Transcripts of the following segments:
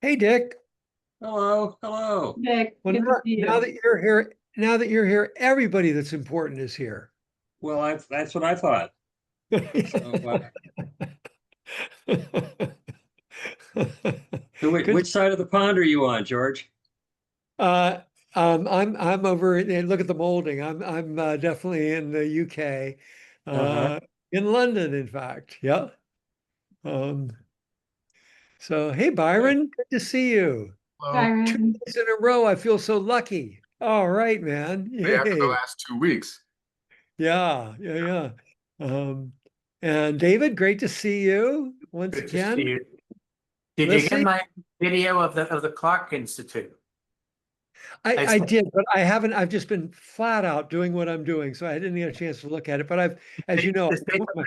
Hey, Dick. Hello, hello. Nick, Well, good to now, see now you. that you're here, everybody that's important is here. Well, that's what I thought. So, so Good. which side of the pond are you on, George? Uh, I'm over and look at the molding. I'm definitely in the UK, Uh-huh. in London, in fact. Yeah. Um, so hey, Good. Byron, good to see you. Hello. Two Byron. days in a row. I feel so lucky. All right, man. After the Yay. last 2 weeks. Yeah, yeah, yeah. Um, and David, great to see you once Good to see again. you. Did you get Listen, my video of the Clark Institute? I, I I sent did, but I haven't, I've just been flat out doing what I'm doing, so I didn't get a chance to look at it. But as you know, this basically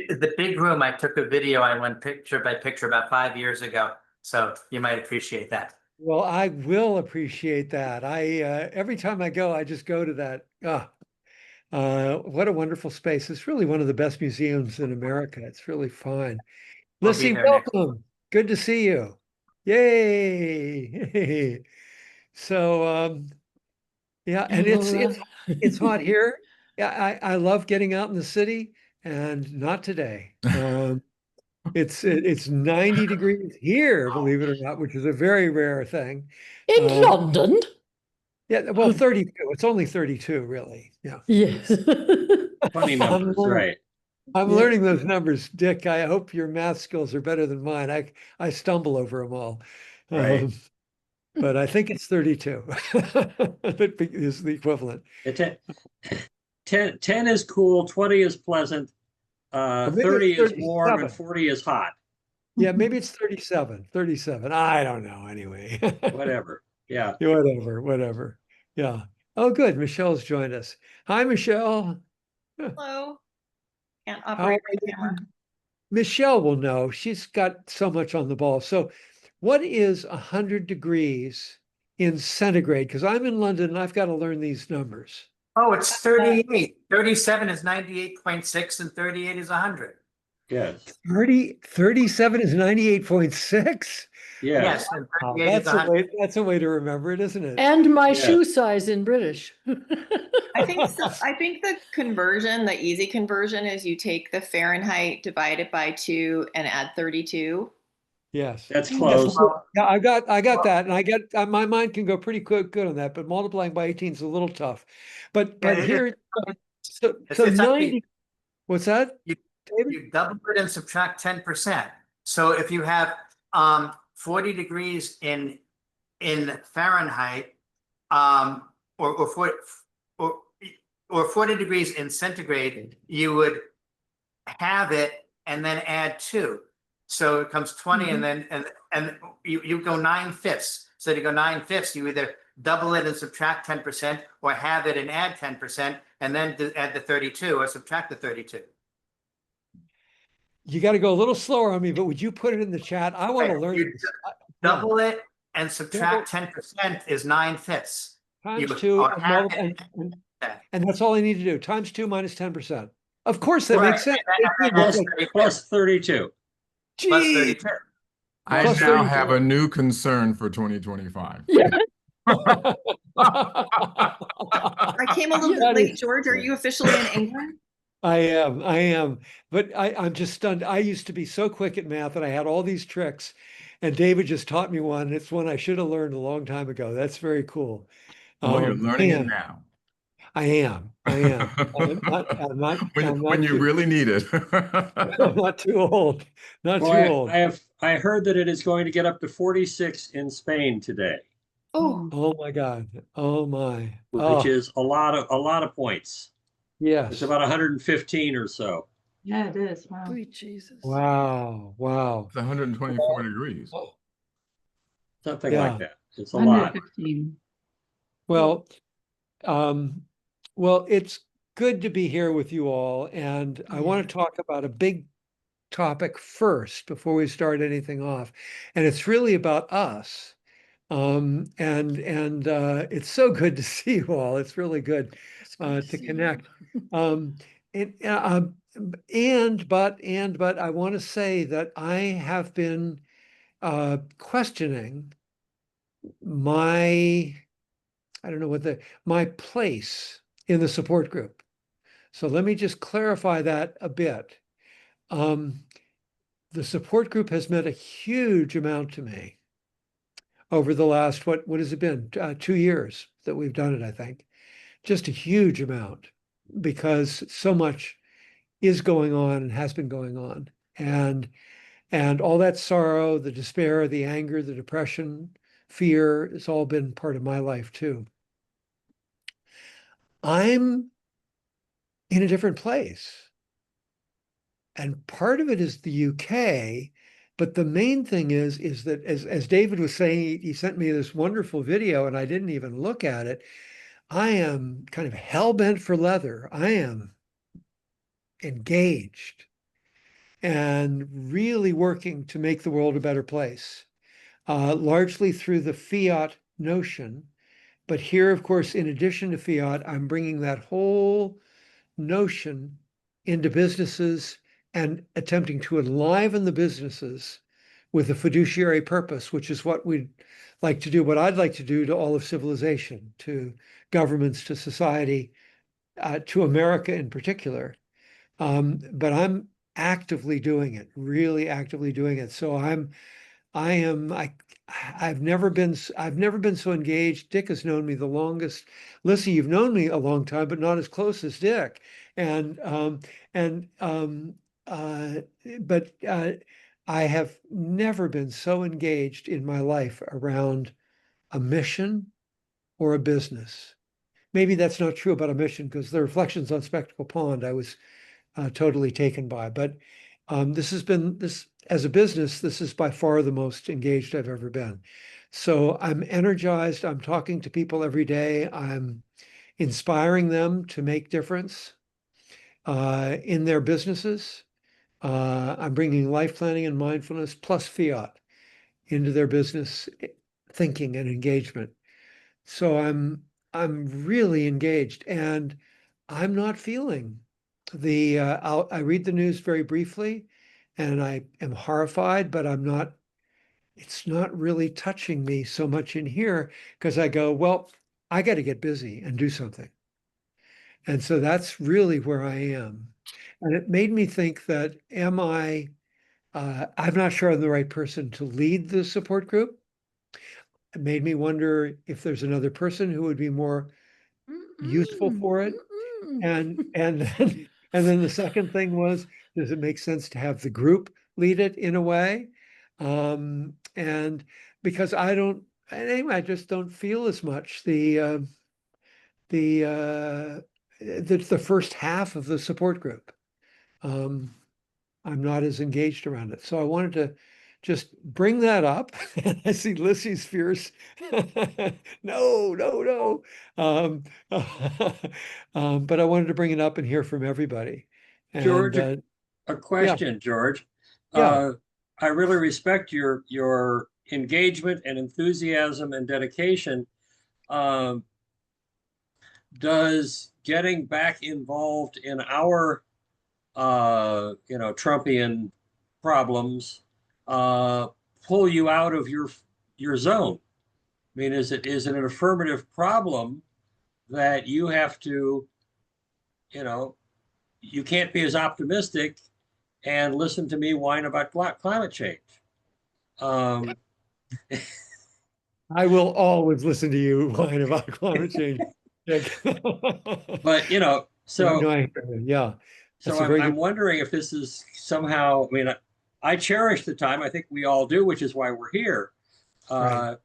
the big room. I took a video. I went picture by picture about 5 years ago, so you might appreciate that. well, I will appreciate that. Every time I go, I just go to that. What a wonderful space. It's really one of the best museums in America. It's really fun. We'll be Lissy, there next. welcome. Good to see you. Yay. So, yeah, and Hello. it's hot here. Yeah, I love getting out in the city, and not today. It's 90 degrees here, believe it or not, which is a very rare thing. In Um, London? yeah, well, 32. It's only 32, really. Yeah. Yes. Funny I'm numbers, learning, right? I'm Yeah. learning those numbers, Dick. I hope your math skills are better than mine. I stumble over them all. Right. Um, but I think it's 32. That is the equivalent. The 10 is cool, 20 is pleasant, Or maybe it's 30 is warm, and 37. 40 is hot. Yeah, maybe it's 37. 37. I don't know anyway. Whatever. Yeah. Yeah, whatever, whatever. Yeah. Oh, good. Michelle's joined us. Hi, Michelle. Hello. Can't How are operate my camera. you? Michelle will know. She's got so much on the ball. So, what is 100 degrees in centigrade? Because I'm in London and I've got to learn these numbers. Oh, it's 38. 37 is 98.6, and 38 is 100. Yes. 37 is 98.6. Yes. Yes, and Wow, 38 is 100. that's a way to remember it, isn't it? And my Yes. shoe size in British. I think so. I think the conversion, the easy conversion is you take the Fahrenheit, divide it by 2 and add 32. Yes. That's Yes, close. yeah, I got that, and I get my mind can go pretty good on that, but multiplying by 18 is a little tough. But Yeah, here, so it's actually 90. What's that, you David? you double it and subtract 10%. So if you have 40 degrees in Fahrenheit, or 40 or 40 degrees in centigrade, you would have it and then add 2. So it comes 20, and then and you go 9/5. So to go 9/5, you either double it and subtract 10%, or have it and add 10%, and then add the 32 or subtract the 32. You got to go a little slower on me, but would you put it in the chat? I want to Right. learn You this. Yeah. double it and subtract 10% is 9/5. Times You 2 or and, have multi- it and that's all I need to do. Times 2 minus 10%. Of course, that right, makes sense. Plus 32. plus Gee, 32. I Plus now 32. have a new concern for 2025. Yeah. I came a little That bit late, is- George. Are you officially in England? I am, but I'm just stunned. I used to be so quick at math and I had all these tricks, and David just taught me one. It's one I should have learned a long time ago. That's very cool. Well, you're learning it Man, now. I am. When you really need it. I'm not too old. Not Well, too old. I heard that it is going to get up to 46 in Spain today, Oh, Oh my God. Oh my. which Oh, is a lot of points. It's yes. about 115 or so. Yeah, it is. Wow. sweet Jesus. Wow. Wow. It's 124 degrees. Something Yeah. like that. It's a lot. 115. Well, um, well, it's good to be here with you all, and I want to talk about a big topic first before we start anything off, and it's really about us. And it's so good to see you all. It's really good It's good to see you. connect. And but I want to say that I have been questioning my, I don't know what my place in the support group. So let me just clarify that a bit. The support group has meant a huge amount to me over the last, what has it been? 2 years that we've done it, I think. Just a huge amount, because so much is going on and has been going on. And all that sorrow, the despair, the anger, the depression, fear, it's all been part of my life too. I'm in a different place. And part of it is the UK, but the main thing is that as David was saying, he sent me this wonderful video and I didn't even look at it. I am kind of hell-bent for leather. I am engaged and really working to make the world a better place, largely through the fiat notion. But here, of course, in addition to fiat, I'm bringing that whole notion into businesses and attempting to enliven the businesses with a fiduciary purpose, which is what we'd like to do, what I'd like to do to all of civilization, to governments, to society, to America in particular. But I'm actively doing it, really actively doing it. So I've never been so engaged. Dick has known me the longest. Lissy, you've known me a long time, but not as close as Dick. But I have never been so engaged in my life around a mission or a business. Maybe that's not true about a mission, because the Reflections on Spectacle Pond I was totally taken by. But this as a business, this is by far the most engaged I've ever been. So I'm energized. I'm talking to people every day. I'm inspiring them to make difference in their businesses. I'm bringing life planning and mindfulness plus fiat into their business thinking and engagement. So I'm really engaged, and I'm not feeling I read the news very briefly and I am horrified, but it's not really touching me so much in here, because I go, well, I got to get busy and do something. And so that's really where I am. And it made me think that I'm not sure I'm the right person to lead the support group. It made me wonder if there's another person who would be more useful for it. And then the second thing was, does it make sense to have the group lead it in a way? And because I just don't feel as much the first half of the support group. I'm not as engaged around it. So I wanted to just bring that up. And I see Lissy's fierce. No. But I wanted to bring it up and hear from everybody. And, George, a question, George. Yeah. I really respect your engagement and enthusiasm and dedication. Does getting back involved in our Trumpian problems pull you out of your zone? I mean, is it an affirmative problem that you have to, you can't be as optimistic and listen to me whine about climate change? I will always listen to you whine about climate change. But so No, yeah. So I'm wondering if this is somehow, I mean, I cherish the time. I think we all do, which is why we're here. Right.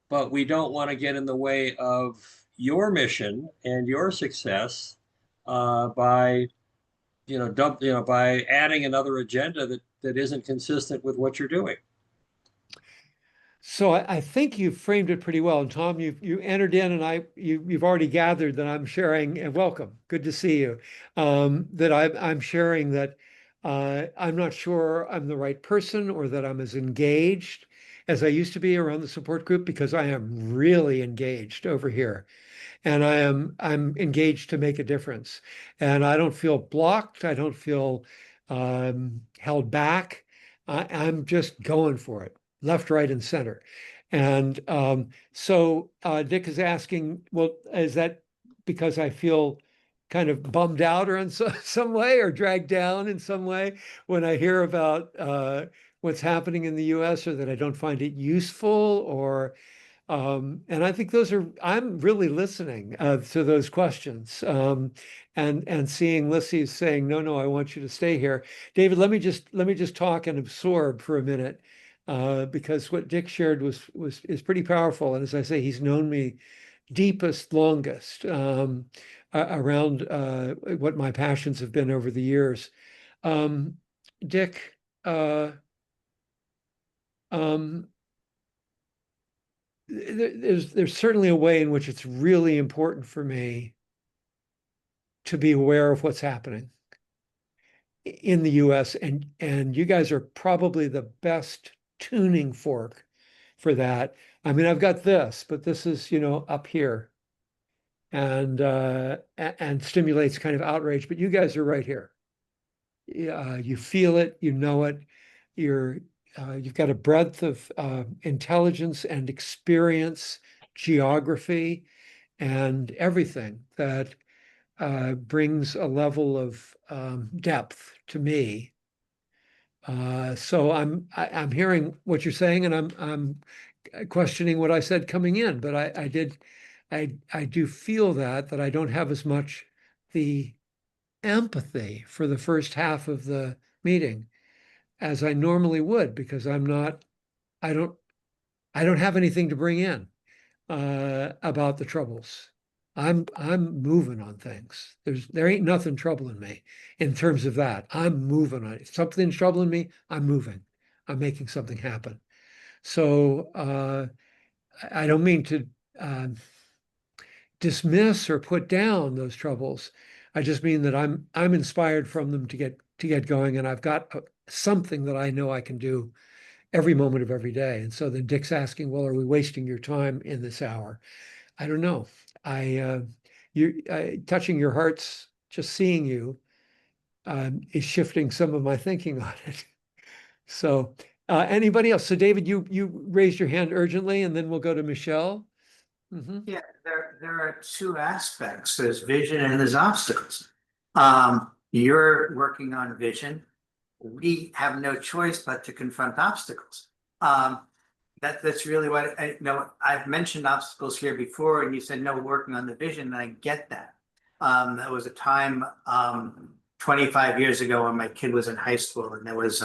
But we don't want to get in the way of your mission and your success by adding another agenda that isn't consistent with what you're doing. So I think you framed it pretty well. And Tom, you entered in, and you've already gathered that I'm sharing, and welcome, good to see you. That I'm sharing that I'm not sure I'm the right person, or that I'm as engaged as I used to be around the support group, because I am really engaged over here. And I'm engaged to make a difference. And I don't feel blocked. I don't feel held back. I'm just going for it. left, right, and center. And so Dick is asking, well, is that because I feel kind of bummed out or in some way, or dragged down in some way when I hear about what's happening in the US, or that I don't find it useful, or and I think I'm really listening to those questions, and seeing Lissy's saying, no, I want you to stay here. David, let me just talk and absorb for a minute, because what Dick shared is pretty powerful. And as I say, he's known me deepest, longest, around what my passions have been over the years. Dick, there's certainly a way in which it's really important for me to be aware of what's happening in the US, and you guys are probably the best tuning fork for that. I mean, I've got this, but this is, up here, and stimulates kind of outrage, but you guys are right here. You feel it, you know it, you've got a breadth of intelligence and experience, geography, and everything that brings a level of depth to me. So I'm hearing what you're saying, and I'm questioning what I said coming in, but I do feel that I don't have as much the empathy for the first half of the meeting as I normally would, because I don't have anything to bring in about the troubles. I'm moving on things. There ain't nothing troubling me in terms of that. I'm moving on it. If something's troubling me, I'm moving. I'm making something happen. So I don't mean to dismiss or put down those troubles. I just mean that I'm inspired from them to get going, and I've got something that I know I can do every moment of every day. And so then Dick's asking, well, are we wasting your time in this hour? I don't know. Touching your hearts, just seeing you, is shifting some of my thinking on it. So anybody else? So David, you raised your hand urgently, and then we'll go to Michelle. Mm-hmm. Yeah, there are two aspects. There's vision and there's obstacles. You're working on vision. We have no choice but to confront obstacles. That's really what I know. I've mentioned obstacles here before, and you said no, we're working on the vision, and I get that. That was a time 25 years ago when my kid was in high school, and there was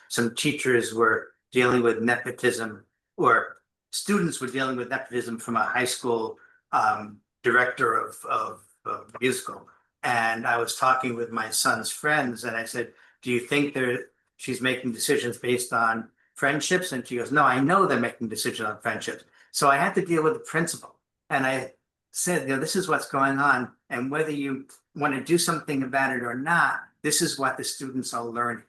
some teachers were dealing with nepotism, or students were dealing with nepotism from a high school director of musical. And I was talking with my son's friends, and I said, do you think she's making decisions based on friendships? And she goes, no, I know they're making decisions on friendships. So I had to deal with the principal. And I said, this is what's going on. And whether you want to do something about it or not, this is what the students are learning.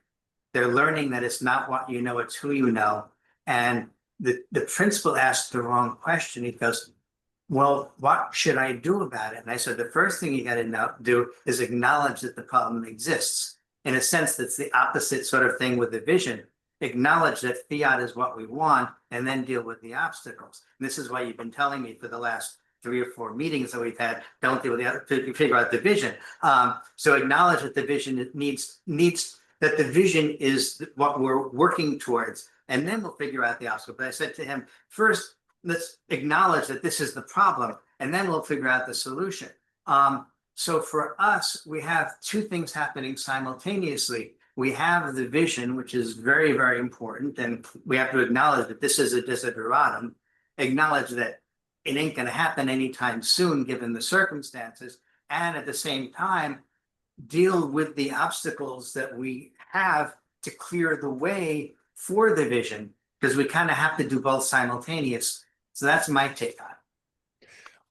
They're learning that it's not what you know, it's who you know. And the principal asked the wrong question. He goes, well, what should I do about it? And I said, the first thing you got to do is acknowledge that the problem exists. In a sense, that's the opposite sort of thing with the vision. Acknowledge that fiat is what we want, and then deal with the obstacles. And this is why you've been telling me for the last 3 or 4 meetings that we've had, don't deal with to figure out the vision. So acknowledge that the vision needs that the vision is what we're working towards, and then we'll figure out the obstacle. But I said to him, first, let's acknowledge that this is the problem, and then we'll figure out the solution. So for us, we have 2 things happening simultaneously. We have the vision, which is very, very important, and we have to acknowledge that this is a desideratum, acknowledge that it ain't going to happen anytime soon, given the circumstances, and at the same time, deal with the obstacles that we have to clear the way for the vision, because we kind of have to do both simultaneous. So that's my take on it.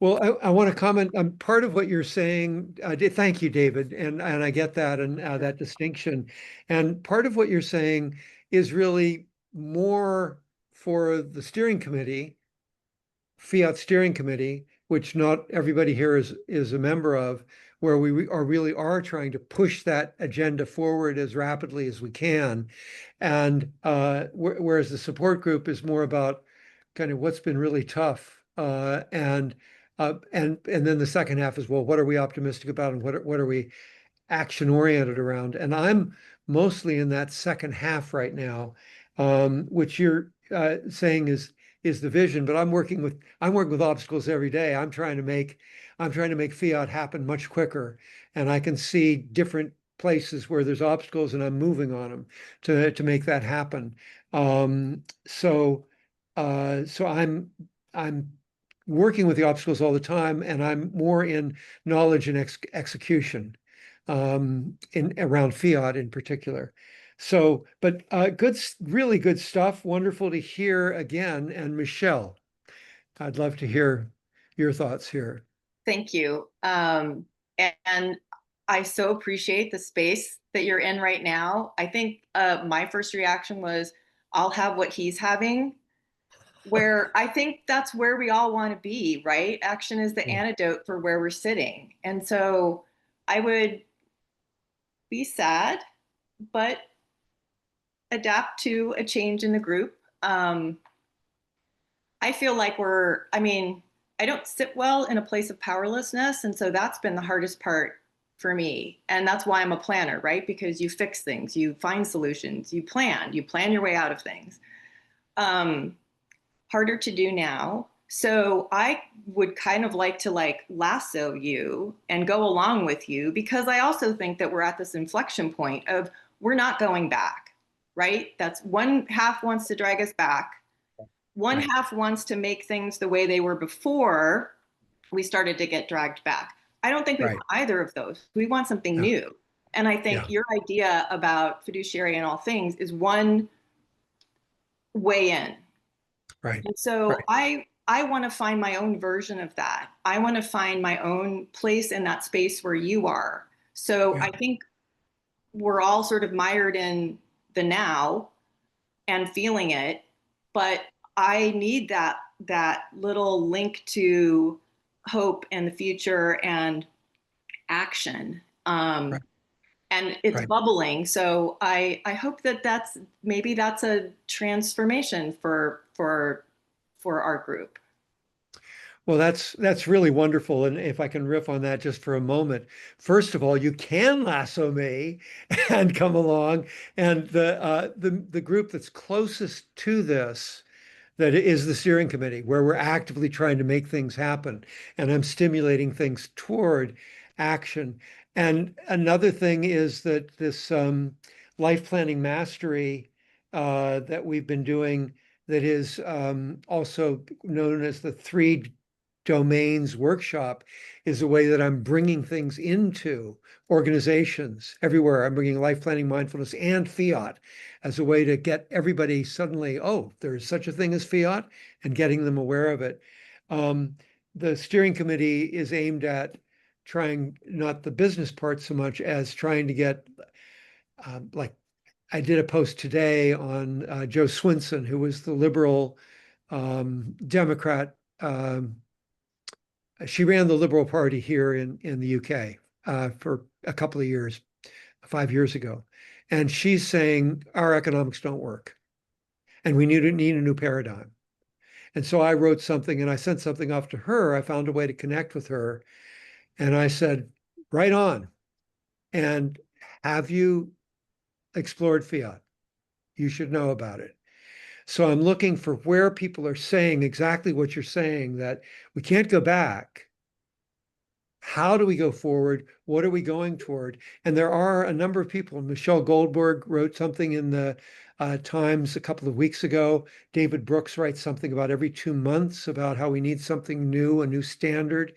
Well, I want to comment on part of what you're saying. Thank you, David, and I get that, and that distinction. And part of what you're saying is really more for the steering committee, Fiat steering committee, which not everybody here is a member of, where we are really are trying to push that agenda forward as rapidly as we can. And whereas the support group is more about kind of what's been really tough. And then the second half is, well, what are we optimistic about and what are we action oriented around? And I'm mostly in that second half right now, which you're saying is the vision, but I'm working with obstacles every day. I'm trying to make fiat happen much quicker, and I can see different places where there's obstacles, and I'm moving on them to make that happen. So I'm working with the obstacles all the time, and I'm more in knowledge and execution in around fiat in particular. So, but really good stuff. Wonderful to hear again. And Michelle, I'd love to hear your thoughts here. Thank you. And I so appreciate the space that you're in right now. I think my first reaction was, I'll have what he's having, where I think that's where we all want to be, right? Action is the antidote for where we're sitting. And so I would be sad, but adapt to a change in the group. I feel like I don't sit well in a place of powerlessness. And so that's been the hardest part for me. And that's why I'm a planner, right? Because you fix things, you find solutions, you plan your way out of things. Harder to do now. So I would kind of like to lasso you and go along with you, because I also think that we're at this inflection point of we're not going back, right? That's one half wants to drag us back. One half wants to make things the way they were before we started to get dragged back. I don't think we want either of those. We want something new. And I think your idea about fiduciary in all things is one way in. Right. And so I want to find my own version of that. I want to find my own place in that space where you are. So I think we're all sort of mired in the now and feeling it, but I need that little link to hope and the future and action. And it's bubbling. So I hope that's a transformation for our group. Well, that's really wonderful. And if I can riff on that just for a moment, first of all, you can lasso me and come along. And the group that's closest to this, that is the steering committee, where we're actively trying to make things happen. And I'm stimulating things toward action. And another thing is that this life planning mastery that we've been doing, that is also known as the 3 Domains workshop, is a way that I'm bringing things into organizations everywhere. I'm bringing life planning, mindfulness, and fiat as a way to get everybody suddenly, oh, there's such a thing as fiat, and getting them aware of it. The steering committee is aimed at trying, not the business part so much as trying to get, like I did a post today on Joe Swinson, who was the liberal Democrat. She ran the Liberal Party here in the UK for a couple of years, 5 years ago. And she's saying our economics don't work and we need a new paradigm. And so I wrote something and I sent something off to her. I found a way to connect with her. And I said, right on. And have you explored fiat? You should know about it. So I'm looking for where people are saying exactly what you're saying, that we can't go back. How do we go forward? What are we going toward? And there are a number of people. Michelle Goldberg wrote something in the Times a couple of weeks ago. David Brooks writes something about every 2 months about how we need something new, a new standard.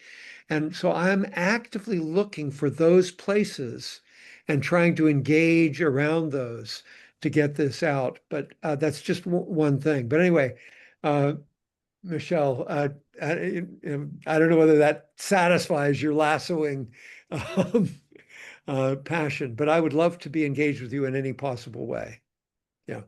And so I'm actively looking for those places and trying to engage around those to get this out. But that's just one thing. But anyway, Michelle, I don't know whether that satisfies your lassoing passion, but I would love to be engaged with you in any possible way. Yeah.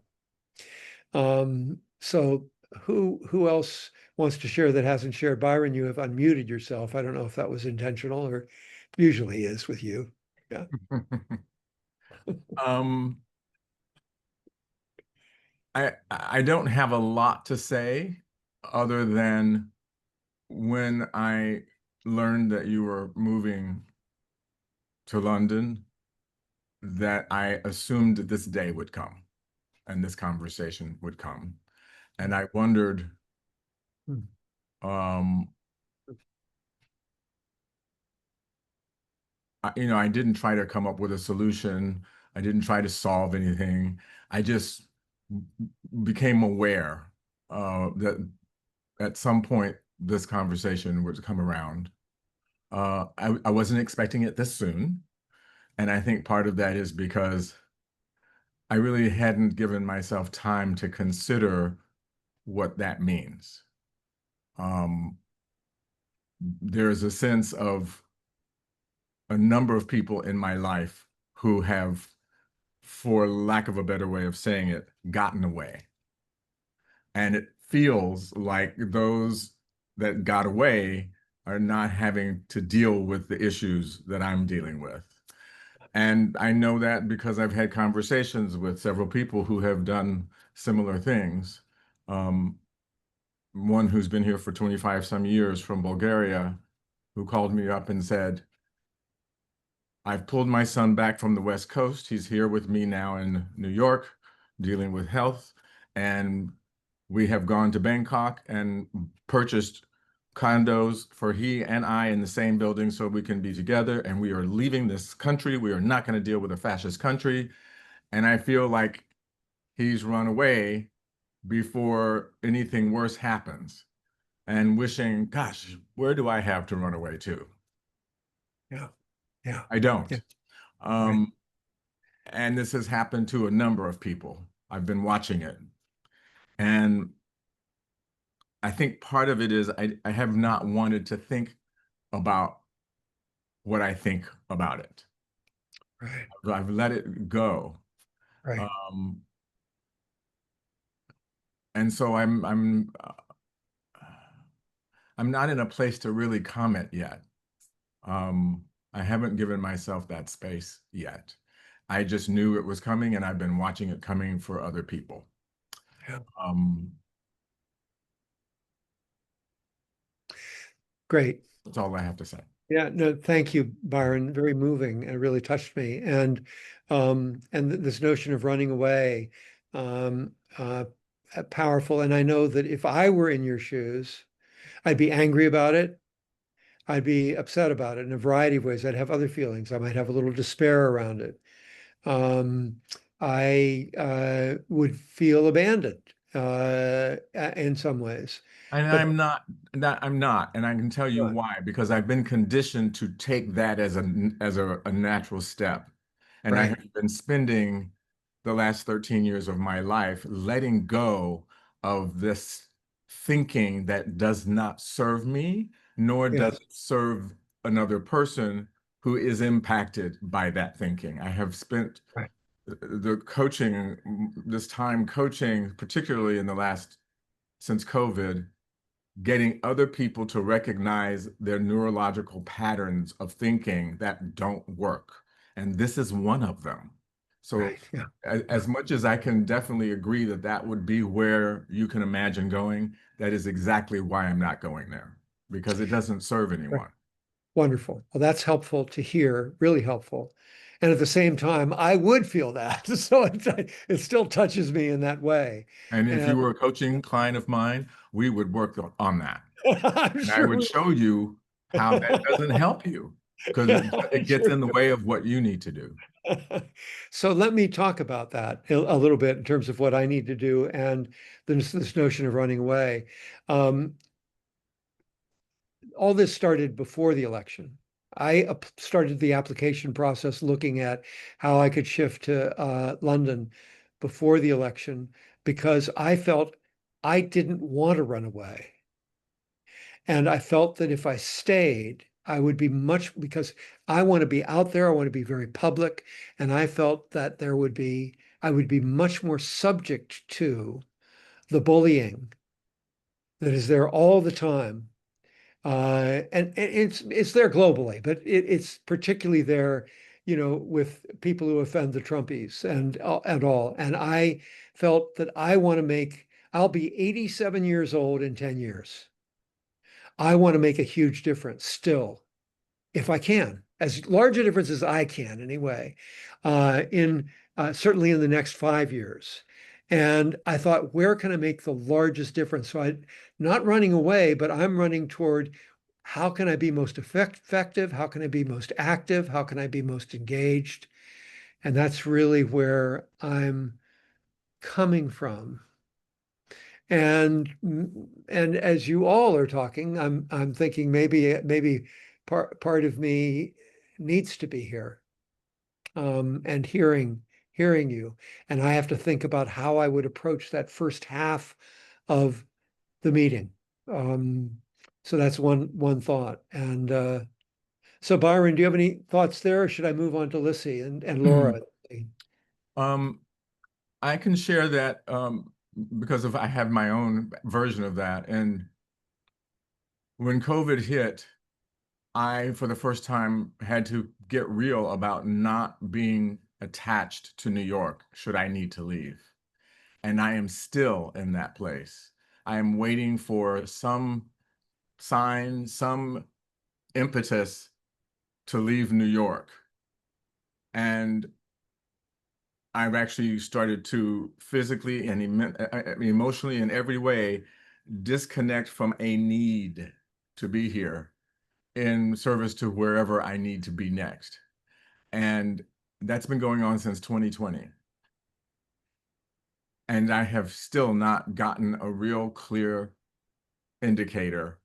So who else wants to share that hasn't shared. Byron, you have unmuted yourself. I don't know if that was intentional or usually is with you. Um, I don't have a lot to say other than when I learned that you were moving to London, that I assumed that this day would come and this conversation would come. And I wondered, um, I didn't try to come up with a solution. I didn't try to solve anything. I just became aware that at some point this conversation would come around. I wasn't expecting it this soon. And I think part of that is because I really hadn't given myself time to consider what that means. There's a sense of a number of people in my life who have, for lack of a better way of saying it, gotten away. And it feels like those that got away are not having to deal with the issues that I'm dealing with. And I know that because I've had conversations with several people who have done similar things. One who's been here for 25 some years from Bulgaria, who called me up and said, I've pulled my son back from the West Coast. He's here with me now in New York, dealing with health. And we have gone to Bangkok and purchased condos for he and I in the same building so we can be together. And we are leaving this country. We are not going to deal with a fascist country. And I feel like he's run away before anything worse happens, and wishing, gosh, where do I have to run away to? Yeah. Yeah. I don't. Yeah. And this has happened to a number of people. I've been watching it. And I think part of it is I have not wanted to think about what I think about it. Right. I've let it go. Right. And so I'm not in a place to really comment yet. I haven't given myself that space yet. I just knew it was coming, and I've been watching it coming for other people. Yeah. Great. That's all I have to say. Yeah, no, thank you, Byron. Very moving and it really touched me. And this notion of running away, powerful. And I know that if I were in your shoes, I'd be angry about it. I'd be upset about it in a variety of ways. I'd have other feelings. I might have a little despair around it. I would feel abandoned in some ways. And But- I'm not, and I can tell you Right. why, because I've been conditioned to take that as a natural step. And I Right. have been spending the last 13 years of my life letting go of this thinking that does not serve me, nor Yeah. does it serve another person who is impacted by that thinking. I have spent Right. this time coaching, particularly in the last, since COVID, getting other people to recognize their neurological patterns of thinking that don't work. And this is one of them. So Right. Yeah. as much as I can definitely agree that that would be where you can imagine going, that is exactly why I'm not going there, because it doesn't serve anyone. Wonderful. Well, that's helpful to hear, really helpful. And at the same time, I would feel that. So it still touches me in that way. And if And- you were a coaching client of mine, we would work on that. I'm And I sure would we- show you how that doesn't help you, because it gets in the way of what you need to do. So let me talk about that a little bit in terms of what I need to do and this notion of running away. All this started before the election. I started the application process looking at how I could shift to London before the election because I felt I didn't want to run away. And I felt that if I stayed, I would be because I want to be out there. I want to be very public. And I felt that I would be much more subject to the bullying that is there all the time. And it's there globally, but it's particularly there, with people who offend the Trumpies and all. And I felt that I'll be 87 years old in 10 years. I want to make a huge difference still, if I can, as large a difference as I can anyway, in certainly in the next 5 years. And I thought, where can I make the largest difference? So I'm not running away, but I'm running toward how can I be most effective? How can I be most active? How can I be most engaged? And that's really where I'm coming from. And as you all are talking, I'm thinking maybe part of me needs to be here, and hearing you. And I have to think about how I would approach that first half of the meeting. So that's one thought. And so Byron, do you have any thoughts there, or should I move on to Lissy and Laura? I can share that because I have my own version of that. And when COVID hit, I, for the first time, had to get real about not being attached to New York should I need to leave. And I am still in that place. I am waiting for some sign, some impetus to leave New York. And I've actually started to physically and emotionally in every way disconnect from a need to be here in service to wherever I need to be next. And that's been going on since 2020. And I have still not gotten a real clear indicator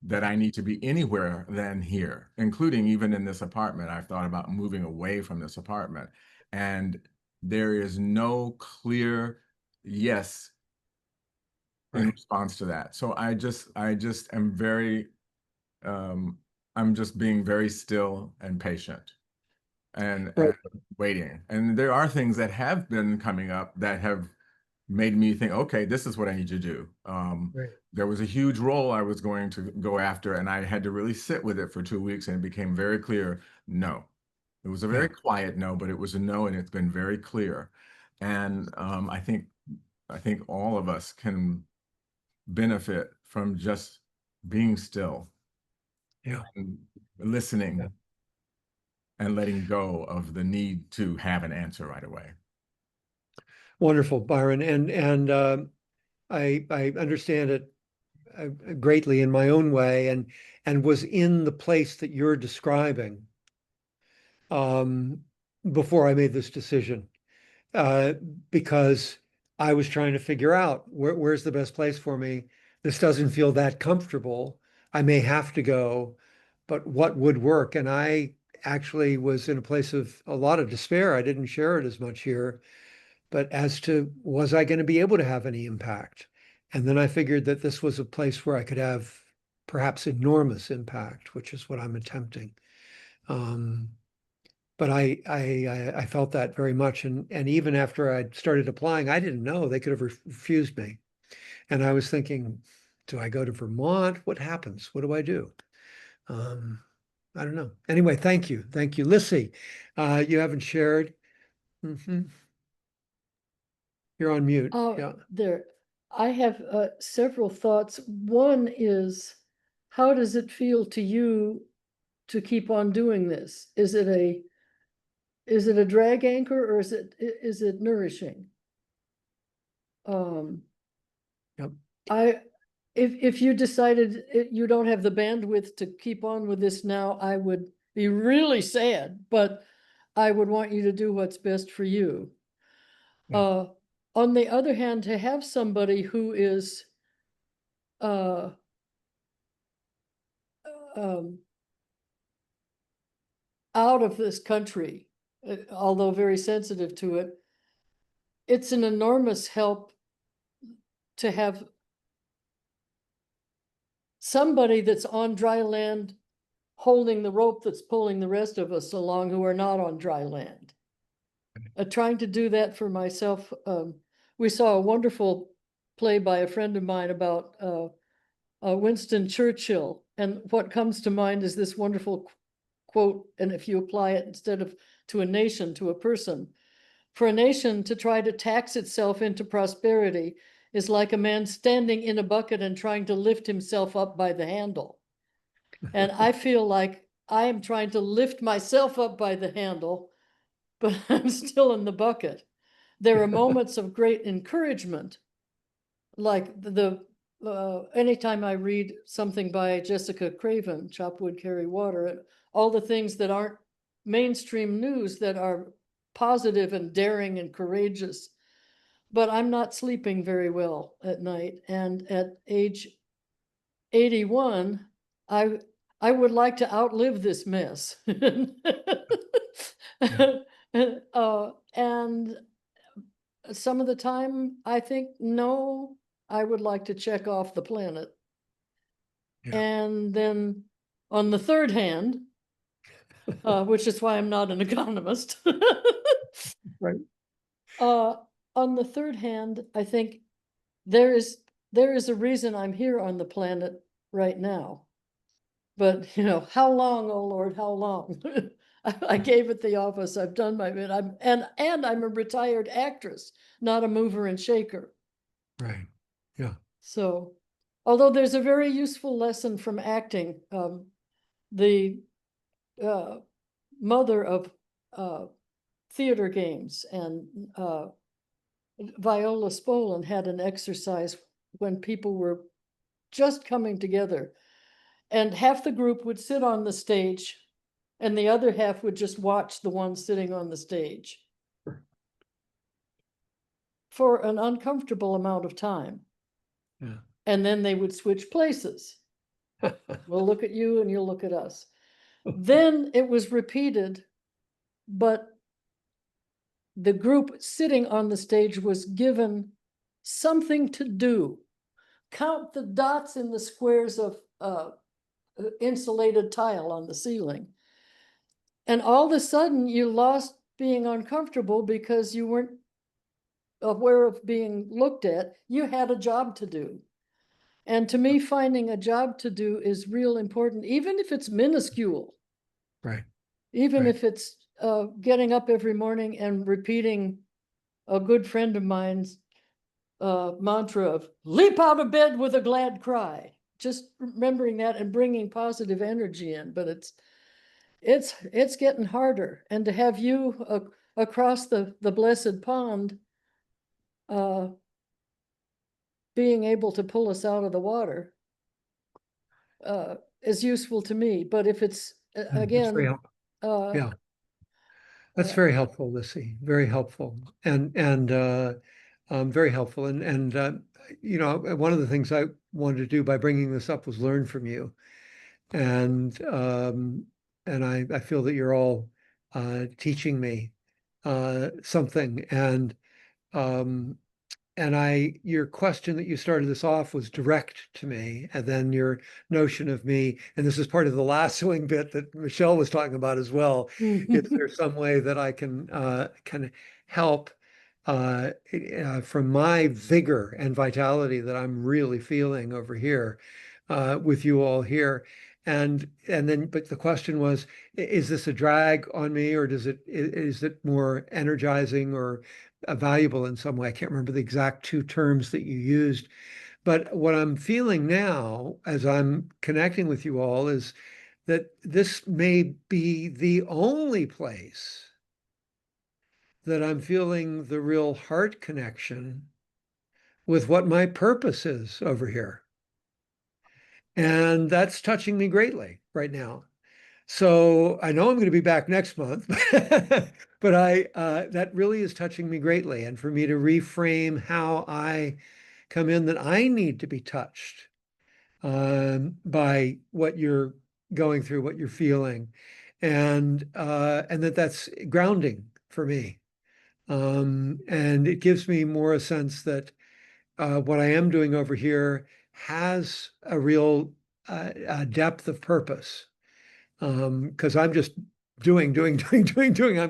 that I need to be anywhere than here, including even in this apartment. I've thought about moving away from this apartment, and there is no clear yes in Right. response to that. So I just am very, I'm just being very still and patient and Right. waiting. And there are things that have been coming up that have made me think, okay, this is what I need to do. Right. There was a huge role I was going to go after, and I had to really sit with it for 2 weeks, and it became very clear, no. It was a very quiet no, but it was a no, and it's been very clear. And I think all of us can benefit from just being still, and listening, and letting go of the need to have an answer right away. Wonderful, Byron. And I understand it greatly in my own way, and was in the place that you're describing before I made this decision, because I was trying to figure out where's the best place for me. This doesn't feel that comfortable. I may have to go, but what would work? And I actually was in a place of a lot of despair. I didn't share it as much here, but as to was I going to be able to have any impact? And then I figured that this was a place where I could have perhaps enormous impact, which is what I'm attempting. But I felt that very much, and even after I'd started applying, I didn't know they could have refused me, and I was thinking, do I go to Vermont? What happens? What do I do? I don't know. Anyway, thank you, Lissy. You haven't shared. You're on mute. Yeah. I have several thoughts. One is, how does it feel to you to keep on doing this? Is it a drag anchor, or is it nourishing? Yep. If you decided you don't have the bandwidth to keep on with this now, I would be really sad, but I would want you to do what's best for you. Yeah. On the other hand, to have somebody who is out of this country, although very sensitive to it, it's an enormous help to have somebody that's on dry land holding the rope that's pulling the rest of us along who are not on dry land. Trying to do that for myself. We saw a wonderful play by a friend of mine about Winston Churchill. And what comes to mind is this wonderful quote, and if you apply it instead of to a nation, to a person, for a nation to try to tax itself into prosperity is like a man standing in a bucket and trying to lift himself up by the handle. And I feel like I am trying to lift myself up by the handle, but I'm still in the bucket. There are moments of great encouragement, like anytime I read something by Jessica Craven, Chop Wood, Carry Water, all the things that aren't mainstream news that are positive and daring and courageous. But I'm not sleeping very well at night. And at age 81, I would like to outlive this mess. And some of the time I think, no, I would like to check off the planet. Yeah. And then on the third hand, which is why I'm not an economist. Right. On the third hand, I think there is a reason I'm here on the planet right now. But how long, oh Lord, how long? I gave it the office. I've done my bit. And I'm a retired actress, not a mover and shaker. Right. Yeah. So, although there's a very useful lesson from acting, the mother of theater games and Viola Spolin had an exercise when people were just coming together, and half the group would sit on the stage and the other half would just watch the one sitting on the stage for an uncomfortable amount of time. Yeah. And then they would switch places. We'll look at you and you'll look at us. Then it was repeated, but the group sitting on the stage was given something to do. Count the dots in the squares of insulated tile on the ceiling. And all of a sudden you lost being uncomfortable because you weren't aware of being looked at. You had a job to do. And to me, finding a job to do is real important, even if it's minuscule. Right. Even Right. if it's getting up every morning and repeating a good friend of mine's mantra of leap out of bed with a glad cry. Just remembering that and bringing positive energy in. But it's getting harder. And to have you across the blessed pond being able to pull us out of the water is useful to me. But if it's That's very again, helpful. Yeah. That's uh, very helpful, Lissy. Very helpful. And very helpful. And one of the things I wanted to do by bringing this up was learn from you. And I feel that you're all teaching me something. And your question that you started this off was direct to me, and then your notion of me, and this is part of the lassoing bit that Michelle was talking about as well. Is there some way that I can help from my vigor and vitality that I'm really feeling over here with you all here? And then, but the question was, is this a drag on me, or is it more energizing or valuable in some way? I can't remember the exact two terms that you used, but what I'm feeling now as I'm connecting with you all is that this may be the only place that I'm feeling the real heart connection with what my purpose is over here. And that's touching me greatly right now. So I know I'm going to be back next month, but that really is touching me greatly. And for me to reframe how I come in, that I need to be touched by what you're going through, what you're feeling, and that's grounding for me. And it gives me more a sense that what I am doing over here has a real depth of purpose. Because I'm just doing. I'm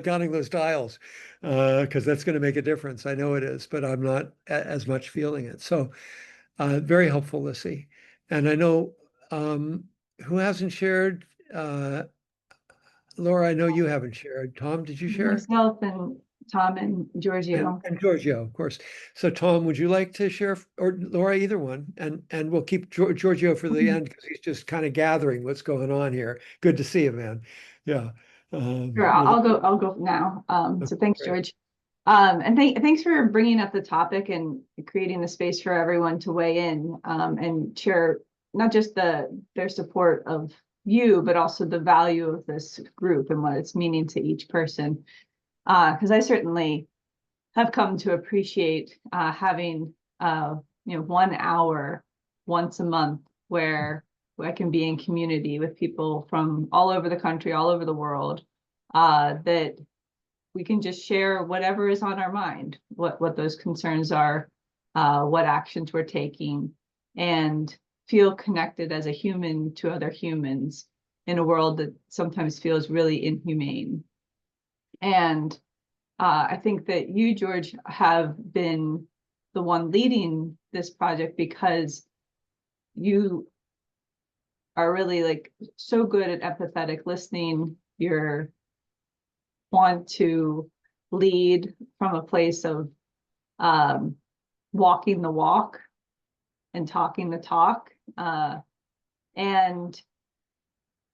counting those tiles because that's going to make a difference. I know it is, but I'm not as much feeling it. So very helpful, Lissy. And I know, who hasn't shared? Laura, I know you haven't shared. Tom, did you share? Myself and Tom and Giorgio. And Giorgio, of course. So Tom, would you like to share, or Laura, either one? And we'll keep Giorgio for the Mhm. end because he's just kind of gathering what's going on here. Good to see you, man. Yeah. Sure, I'll go now. So thanks, great. George. And thanks for bringing up the topic and creating the space for everyone to weigh in, and share not just their support of you, but also the value of this group and what it's meaning to each person. Because I certainly have come to appreciate having 1 hour once a month where I can be in community with people from all over the country, all over the world, that we can just share whatever is on our mind, what those concerns are, what actions we're taking, and feel connected as a human to other humans in a world that sometimes feels really inhumane. And I think that you, George, have been the one leading this project because you are really like so good at empathetic listening. You're want to lead from a place of walking the walk and talking the talk. And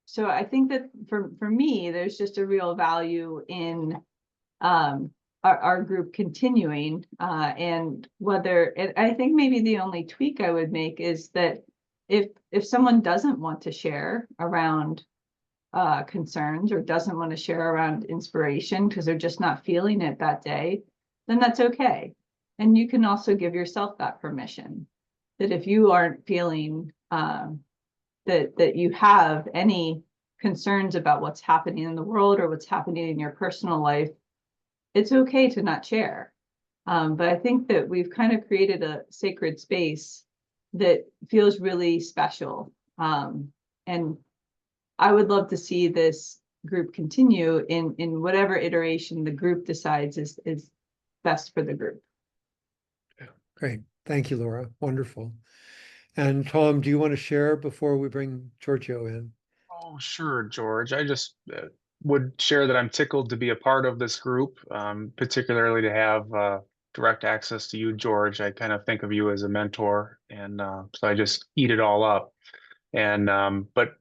so I think that for me, there's just a real value in our group continuing, and I think maybe the only tweak I would make is that if someone doesn't want to share around concerns or doesn't want to share around inspiration because they're just not feeling it that day, then that's okay. And you can also give yourself that permission that if you aren't feeling that you have any concerns about what's happening in the world or what's happening in your personal life, it's okay to not share. But I think that we've kind of created a sacred space that feels really special. And I would love to see this group continue in whatever iteration the group decides is best for the group. Great. Thank you, Laura. Wonderful. And Tom, do you want to share before we bring Giorgio in? Oh, sure, George. I just would share that I'm tickled to be a part of this group, particularly to have direct access to you, George. I kind of think of you as a mentor, and so I just eat it all up. And but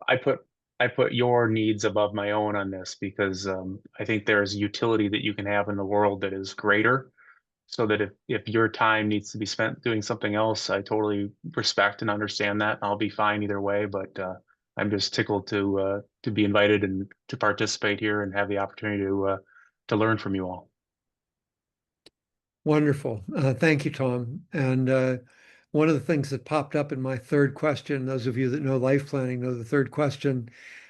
I put your needs above my own on this because I think there's utility that you can have in the world that is greater. So that if your time needs to be spent doing something else, I totally respect and understand that. I'll be fine either way, but I'm just tickled to be invited and to participate here and have the opportunity to learn from you all. Wonderful. Thank you, Tom. And one of the things that popped up in my third question, those of you that know life planning know the third question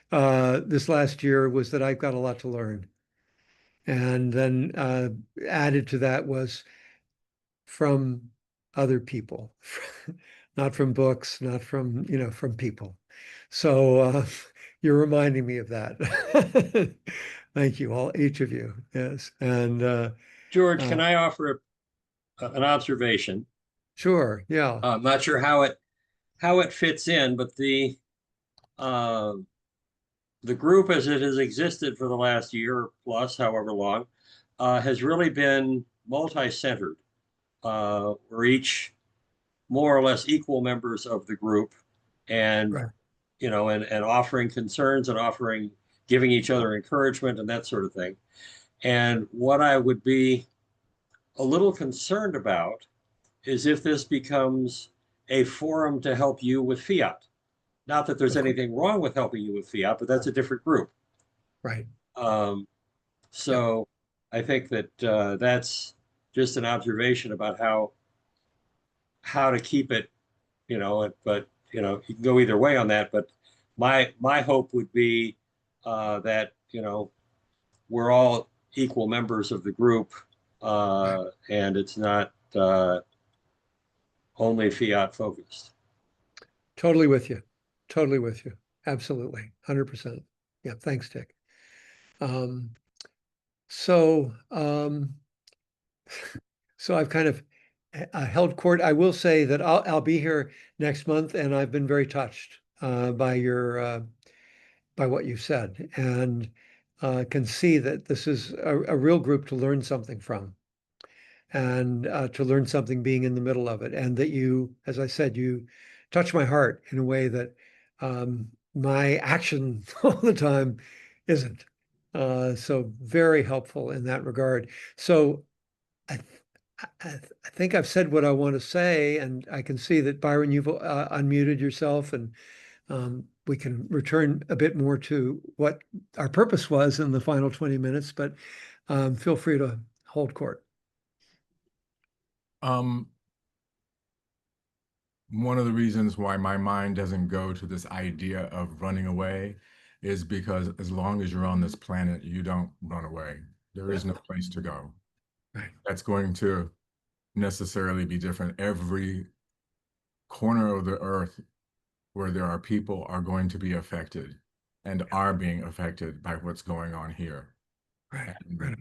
this last year was that I've got a lot to learn. And then added to that was from other people, not from books, not from, from people. So you're reminding me of that. Thank you, each of you. Yes. And George, can I offer an observation? sure. Yeah. I'm not sure how it fits in, but the group as it has existed for the last year plus, however long, has really been multi-centered. We're each more or less equal members of the group, and Right. and offering concerns and giving each other encouragement and that sort of thing. And what I would be a little concerned about is if this becomes a forum to help you with fiat. Not that there's anything wrong with helping you with fiat, but that's a different group. Right. So I think that that's just an observation about how to keep it, but you can go either way on that. But my hope would be that we're all equal members of the group, and it's not only fiat focused. Totally with you. Totally with you. Absolutely. 100%. Yeah. Thanks, Dick. So, so I've kind of held court. I will say that I'll be here next month, and I've been very touched by your by what you said, and can see that this is a real group to learn something from, and to learn something being in the middle of it, and that you, as I said, you touch my heart in a way that my action all the time isn't. So very helpful in that regard. So I, I think I've said what I want to say, and I can see that Byron, you've unmuted yourself, and we can return a bit more to what our purpose was in the final 20 minutes, but feel free to hold court. One of the reasons why my mind doesn't go to this idea of running away is because as long as you're on this planet, you don't run away. There is no place to go. Right. That's going to necessarily be different. Every corner of the earth where there are people are going to be affected and are being affected by what's going on here. Right. And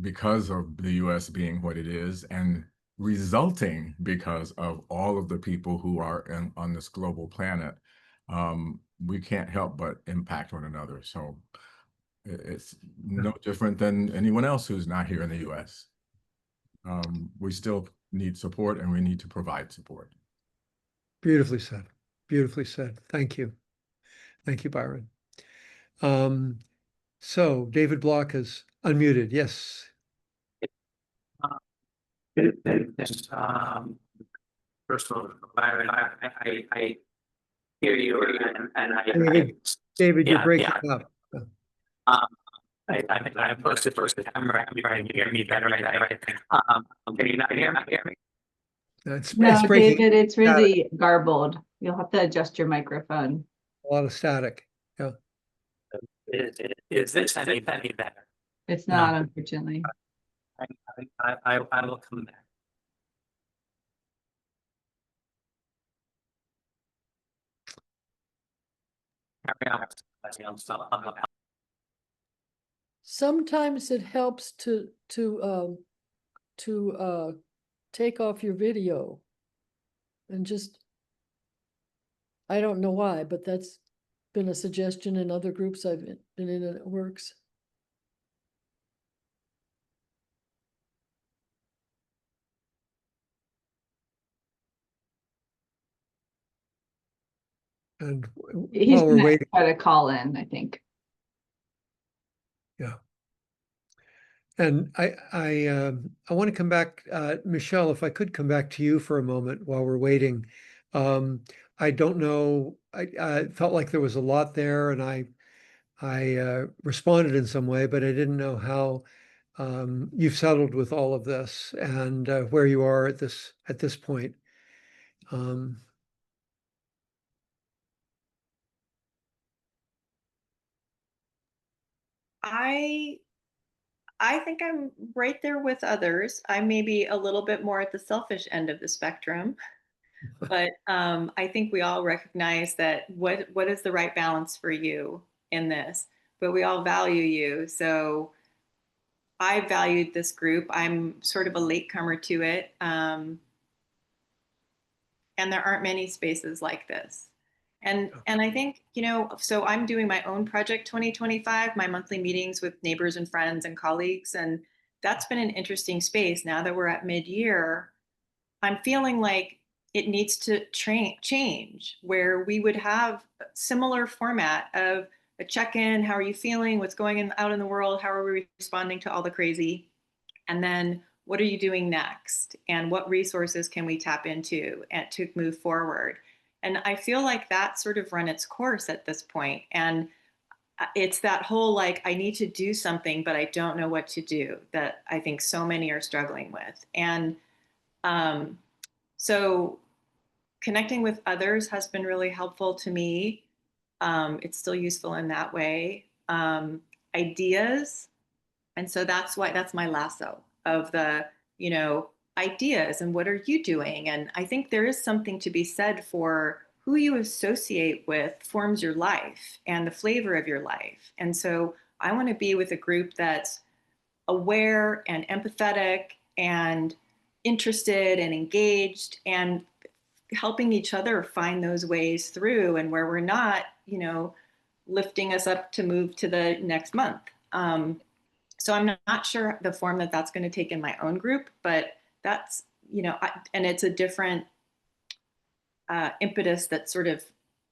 because of the US being what it is, and resulting because of all of the people who are on this global planet, we can't help but impact one another. So it's no different than anyone else who's not here in the US. We still need support, and we need to provide support. Beautifully said. Beautifully said. Thank you. Thank you, Byron. So David Block is unmuted. Yes. First of all, Byron, I hear you, and David, you're yeah, breaking yeah. up. I posted first the camera. I'm trying to hear me better, right? Can you not hear me? It's No, breaking David, it's really garbled. You'll have to adjust your microphone. a lot of static. Yeah. Is this any better? It's not, unfortunately. I will come back. Sometimes it helps to take off your video and just, I don't know why, but that's been a suggestion in other groups I've been in, and it works. And He's while we're gonna waiting, try to call in, I think. yeah. And I want to come back, Michelle, if I could come back to you for a moment while we're waiting. I don't know, I felt like there was a lot there, and I responded in some way, but I didn't know how you've settled with all of this, and where you are at this point. I think I'm right there with others. I may be a little bit more at the selfish end of the spectrum, but I think we all recognize that what is the right balance for you in this. But we all value you, so I valued this group. I'm sort of a latecomer to it, and there aren't many spaces like this. And I think, so I'm doing my own Project 2025, my monthly meetings with neighbors and friends and colleagues. And that's been an interesting space. Now that we're at mid-year, I'm feeling like it needs to change, where we would have a similar format of a check-in. How are you feeling? What's going out in the world? How are we responding to all the crazy? And then what are you doing next? And what resources can we tap into to move forward? And I feel like that's sort of run its course at this point. And it's that whole, like, I need to do something, but I don't know what to do, that I think so many are struggling with. And so connecting with others has been really helpful to me. It's still useful in that way. Ideas. And so that's my lasso of the, ideas, and what are you doing? And I think there is something to be said for who you associate with forms your life and the flavor of your life. And so I want to be with a group that's aware and empathetic and interested and engaged and helping each other find those ways through, and where we're not, lifting us up to move to the next month. So I'm not sure the form that that's going to take in my own group, but that's, and it's a different impetus that's sort of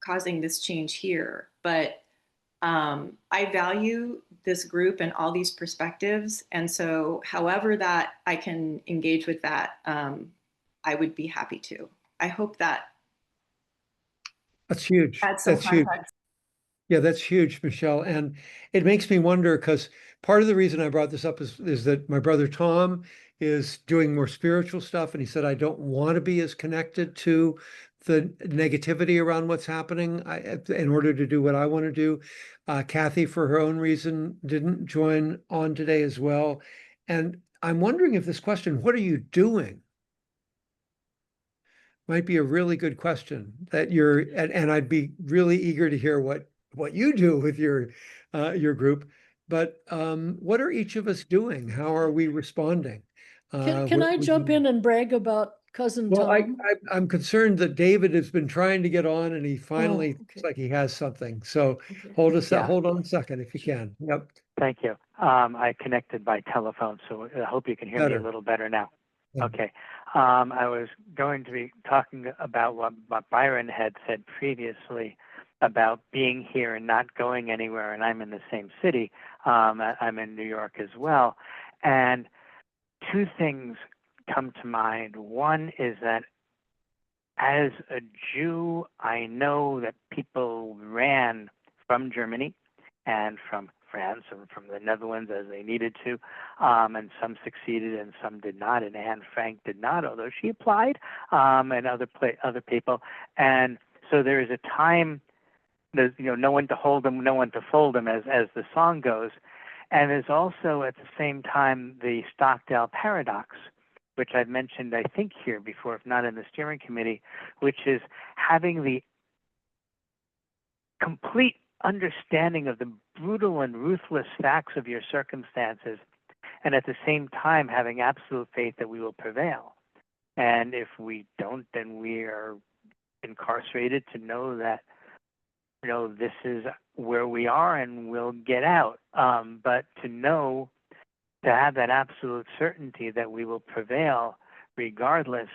causing this change here. But I value this group and all these perspectives. And so however that I can engage with that, I would be happy to. I hope that That's huge. adds some That's huge. context. Yeah, that's huge, Michelle. And it makes me wonder, because part of the reason I brought this up is that my brother Tom is doing more spiritual stuff. And he said, I don't want to be as connected to the negativity around what's happening in order to do what I want to do. Kathy, for her own reason, didn't join on today as well. And I'm wondering if this question, what are you doing? Might be a really good question that and I'd be really eager to hear what you do with your group. But what are each of us doing? How are we responding? Can I jump in and brag about cousin Well, Tom? I'm concerned that David has been trying to get on and he finally okay. looks like he has something. So Okay. hold on a second if you can. Yep. Thank you. I connected by telephone, so I hope you can hear me Better. a little better now. Yeah. Okay. I was going to be talking about what Byron had said previously about being here and not going anywhere, and I'm in the same city. I'm in New York as well. And two things come to mind. One is that as a Jew, I know that people ran from Germany and from France and from the Netherlands as they needed to, and some succeeded and some did not. And Anne Frank did not, although she applied, and other people. And so there is a time. There's no one to hold them, no one to fold them, as the song goes. And there's also at the same time the Stockdale paradox, which I've mentioned I think here before, if not in the steering committee, which is having the complete understanding of the brutal and ruthless facts of your circumstances, and at the same time having absolute faith that we will prevail. And if we don't, then we are incarcerated to know that this is where we are and we'll get out. But to have that absolute certainty that we will prevail regardless,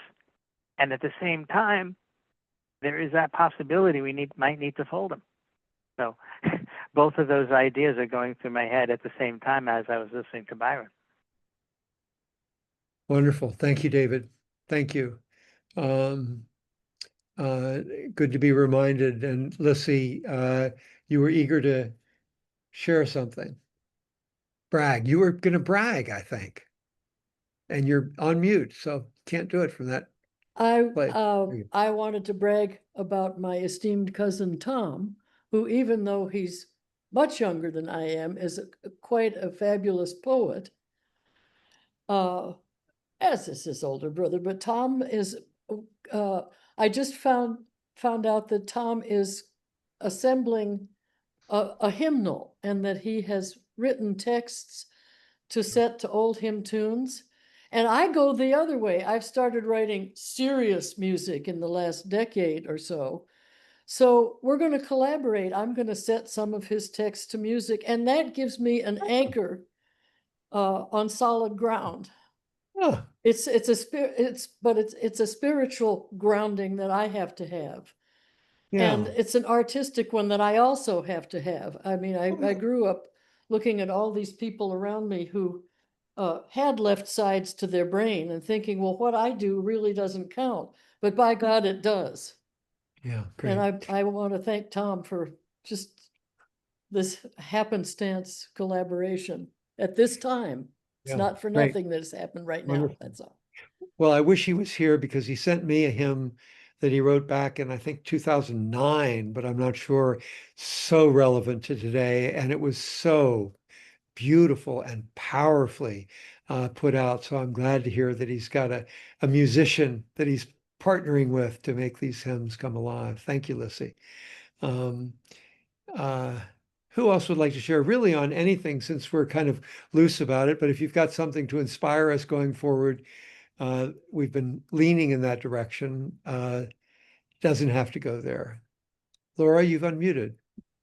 and at the same time, there is that possibility we might need to fold them. So both of those ideas are going through my head at the same time as I was listening to Byron. Wonderful. Thank you, David. Thank you. Good to be reminded. And Lissy, you were eager to share something. Brag. You were going to brag, I think. And you're on mute, so can't do it from that. I wanted to brag about my esteemed cousin Tom, who, even though he's much younger than I am, is quite a fabulous poet. As is his older brother, but Tom is. I just found out that Tom is assembling a hymnal, and that he has written texts to set to old hymn tunes. And I go the other way. I've started writing serious music in the last decade or so. So we're going to collaborate. I'm going to set some of his texts to music, and that gives me an anchor on solid ground. Oh, It's a spiritual grounding that I have to have. yeah. And it's an artistic one that I also have to have. I mean, I grew up looking at all these people around me who had left sides to their brain and thinking, well, what I do really doesn't count. But by God, it does. Yeah, great. And I want to thank Tom for just this happenstance collaboration at this time. It's Yeah, not for great. nothing that has happened right now. Wonderful. That's all. Well, I wish he was here because he sent me a hymn that he wrote back in, I think, 2009, but I'm not sure, so relevant to today. And it was so beautiful and powerfully put out. So I'm glad to hear that he's got a musician that he's partnering with to make these hymns come alive. Thank you, Lissy. Who else would like to share really on anything, since we're kind of loose about it? But if you've got something to inspire us going forward, we've been leaning in that direction. Doesn't have to go there. Laura, you've unmuted.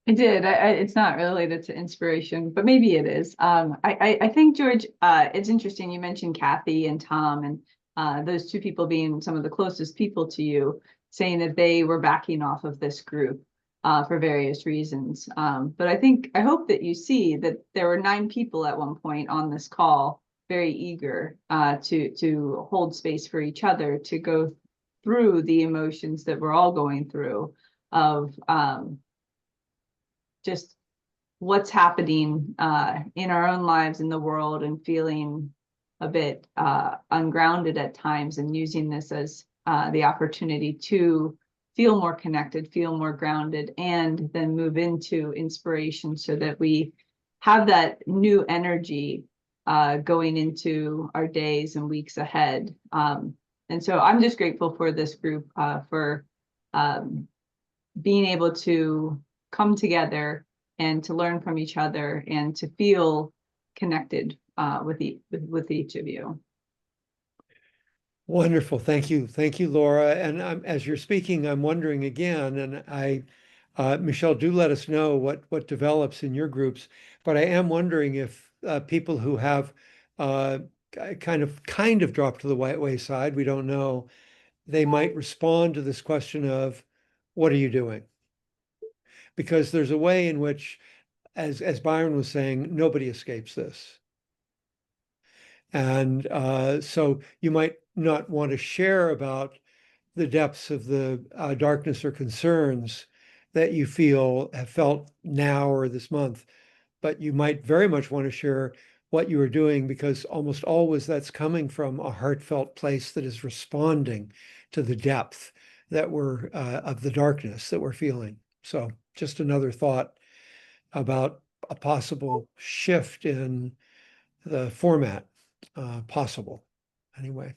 I did. It's not related to inspiration, but maybe it is. I think, George, it's interesting. You mentioned Kathy and Tom, and those two people being some of the closest people to you, saying that they were backing off of this group for various reasons. But I hope that you see that there were 9 people at one point on this call, very eager to hold space for each other, to go through the emotions that we're all going through of just what's happening in our own lives in the world, and feeling a bit ungrounded at times, and using this as the opportunity to feel more connected, feel more grounded, and then move into inspiration so that we have that new energy going into our days and weeks ahead. And so I'm just grateful for this group for being able to come together and to learn from each other and to feel connected with each of you. Wonderful. Thank you. Thank you, Laura. And as you're speaking, I'm wondering again, and Michelle, do let us know what develops in your groups, but I am wondering if people who have kind of dropped to the wayside, we don't know, they might respond to this question of, what are you doing? Because there's a way in which, as Byron was saying, nobody escapes this. And so you might not want to share about the depths of the darkness or concerns that you have felt now or this month, but you might very much want to share what you are doing, because almost always that's coming from a heartfelt place that is responding to the depth that we're of the darkness that we're feeling. So just another thought about a possible shift in the format, possible anyway.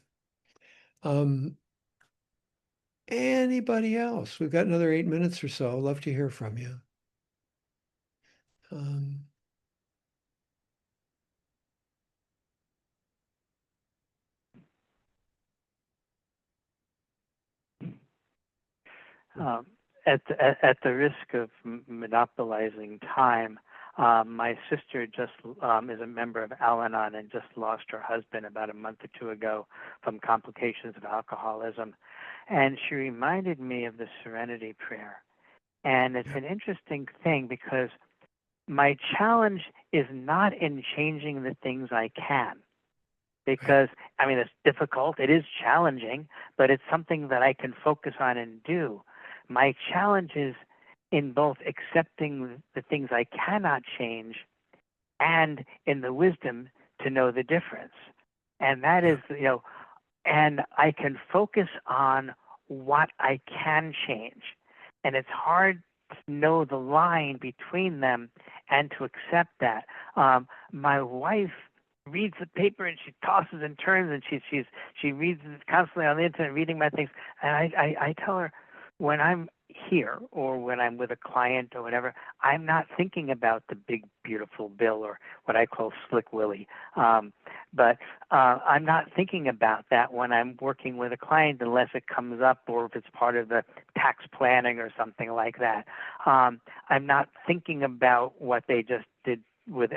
Anybody else? We've got another 8 minutes or so. Love to hear from you. At the risk of monopolizing time, my sister just is a member of Al-Anon and just lost her husband about a month or 2 ago from complications of alcoholism. And she reminded me of the Serenity Prayer. And it's an interesting thing, because my challenge is not in changing the things I can. Because, I mean, it's difficult, it is challenging, but it's something that I can focus on and do. My challenge is in both accepting the things I cannot change and in the wisdom to know the difference. And that is, and I can focus on what I can change. And it's hard to know the line between them and to accept that. My wife reads the paper and she tosses and turns, and she reads constantly on the internet, reading my things. And I tell her, when I'm here or when I'm with a client or whatever, I'm not thinking about the big, beautiful bill, or what I call Slick Willie. But I'm not thinking about that when I'm working with a client, unless it comes up, or if it's part of the tax planning or something like that. I'm not thinking about what they just did with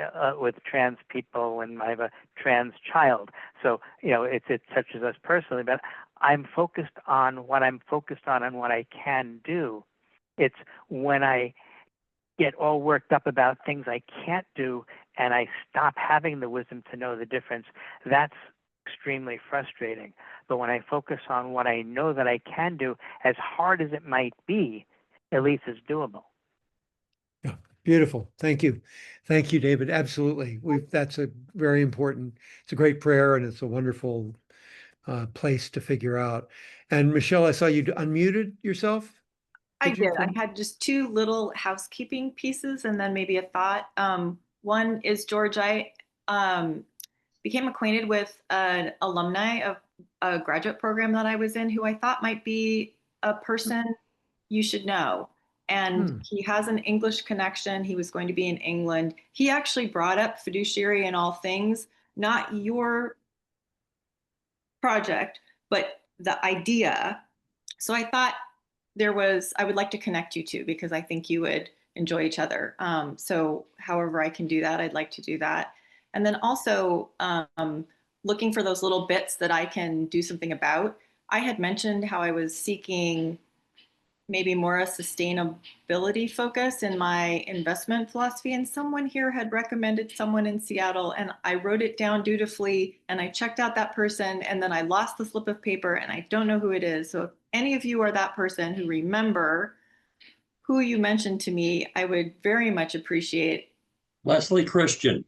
trans people when I have a trans child. So, it touches us personally, but I'm focused on what I'm focused on and what I can do. It's when I get all worked up about things I can't do and I stop having the wisdom to know the difference, that's extremely frustrating. But when I focus on what I know that I can do, as hard as it might be, at least it's doable. Yeah, beautiful. Thank you. Thank you, David. Absolutely. That's a very important, it's a great prayer, and it's a wonderful place to figure out. And Michelle, I saw you unmuted yourself. I did. I had just 2 little housekeeping pieces and then maybe a thought. One is, George, I became acquainted with an alumni of a graduate program that I was in, who I thought might be a person you should know. And he has an English connection. He was going to be in England. He actually brought up fiduciary in all things, not your project, but the idea. So I thought I would like to connect you two because I think you would enjoy each other. So however I can do that, I'd like to do that. And then also looking for those little bits that I can do something about. I had mentioned how I was seeking maybe more a sustainability focus in my investment philosophy. And someone here had recommended someone in Seattle, and I wrote it down dutifully and I checked out that person, and then I lost the slip of paper and I don't know who it is. So if any of you are that person who remember who you mentioned to me, I would very much appreciate. Leslie Christian.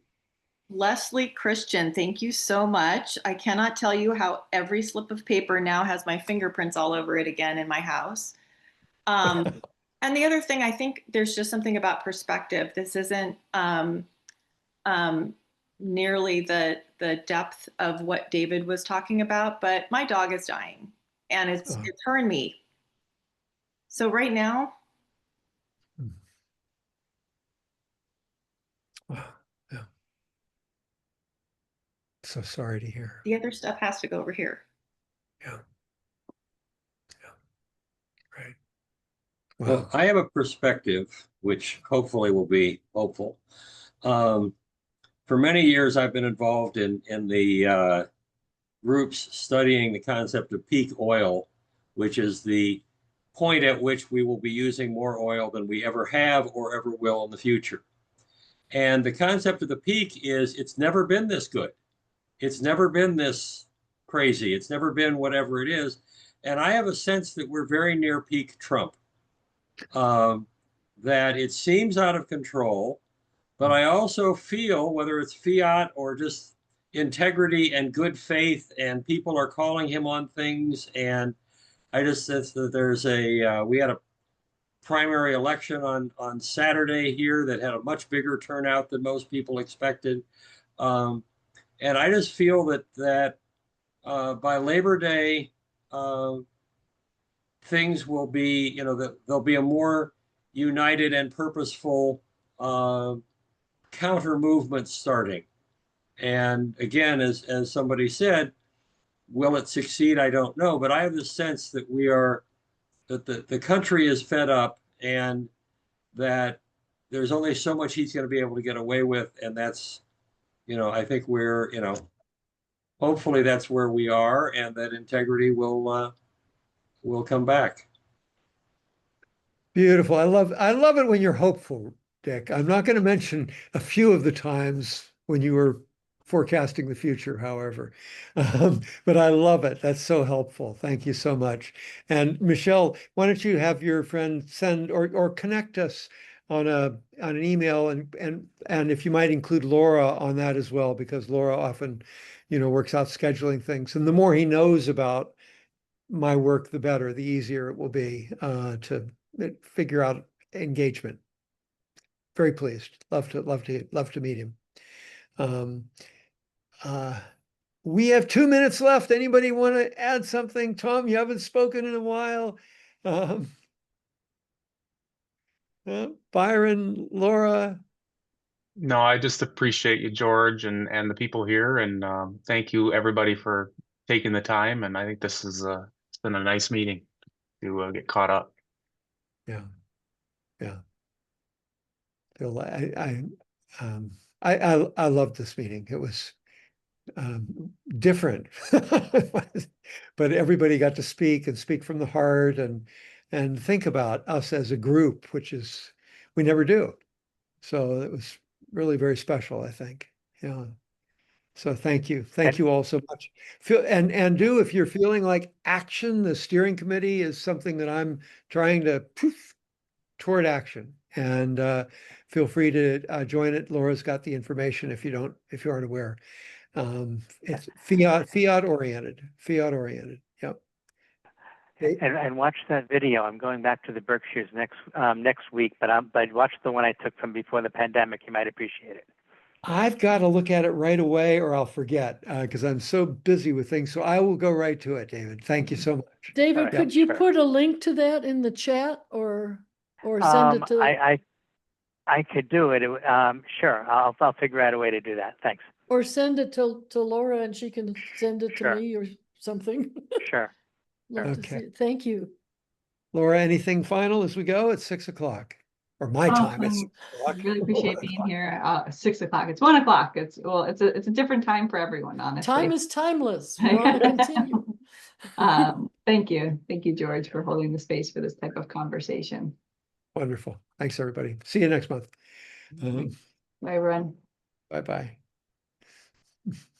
Leslie Christian, thank you so much. I cannot tell you how every slip of paper now has my fingerprints all over it again in my house. And the other thing, I think there's just something about perspective. This isn't nearly the depth of what David was talking about, but my dog is dying, and it's her and me. So right now, Yeah. So sorry to hear. the other stuff has to go over here. Yeah. Right. Well, I have a perspective which hopefully will be hopeful. For many years, I've been involved in the groups studying the concept of peak oil, which is the point at which we will be using more oil than we ever have or ever will in the future. And the concept of the peak is it's never been this good. It's never been this crazy. It's never been whatever it is. And I have a sense that we're very near peak Trump. That it seems out of control, but I also feel, whether it's fiat or just integrity and good faith, and people are calling him on things, and I just sense that there's we had a primary election on Saturday here that had a much bigger turnout than most people expected, and I just feel that by Labor Day, things will be, there'll be a more united and purposeful counter movement starting. And again, as somebody said, will it succeed? I don't know, but I have the sense that the country is fed up, and that there's only so much he's going to be able to get away with. And that's, I think hopefully that's where we are, and that integrity will come back. Beautiful. I love it when you're hopeful, Dick. I'm not going to mention a few of the times when you were forecasting the future, however, but I love it. That's so helpful. Thank you so much. And Michelle, why don't you have your friend send or connect us on an email, and if you might include Laura on that as well, because Laura often, works out scheduling things, and the more he knows about my work, the better, the easier it will be to figure out engagement. Very pleased. Love to meet him. We have 2 minutes left. Anybody want to add something? Tom, you haven't spoken in a while. Byron, Laura. No, I just appreciate you, George, and the people here, and thank you everybody for taking the time. And I think this is it's been a nice meeting to get caught up. Yeah. Phil, I loved this meeting. It was different, but everybody got to speak and speak from the heart, and think about us as a group, which is we never do. So it was really very special, I think. Yeah. So thank you all so much. And if you're feeling like action, the steering committee is something that I'm trying to poof toward action, and feel free to join it. Laura's got the information if you aren't aware. It's fiat oriented. Yep. And watch that video. I'm going back to the Berkshires next week, but watch the one I took from before the pandemic. You might appreciate it. I've got to look at it right away, or I'll forget, because I'm so busy with things. So I will go right to it, David. Thank you so much. David, Alright, could you sure. put a link to that in the chat or send it to I could do it. Sure. I'll figure out a way to do that. Thanks. or send it to Laura and she can send it to Sure. me, or something. Sure. Love to Okay. see it. Thank you. Laura, anything final as we go? It's 6 o'clock. Or my time. It's 6 o'clock. Really appreciate being here. 6 o'clock. It's 1 o'clock. It's a different time for everyone, honestly. Time is timeless. We're on a continuum. Thank you. Thank you, George, for holding the space for this type of conversation. Wonderful. Thanks, everybody. See you next month. Bye, everyone. Bye-bye.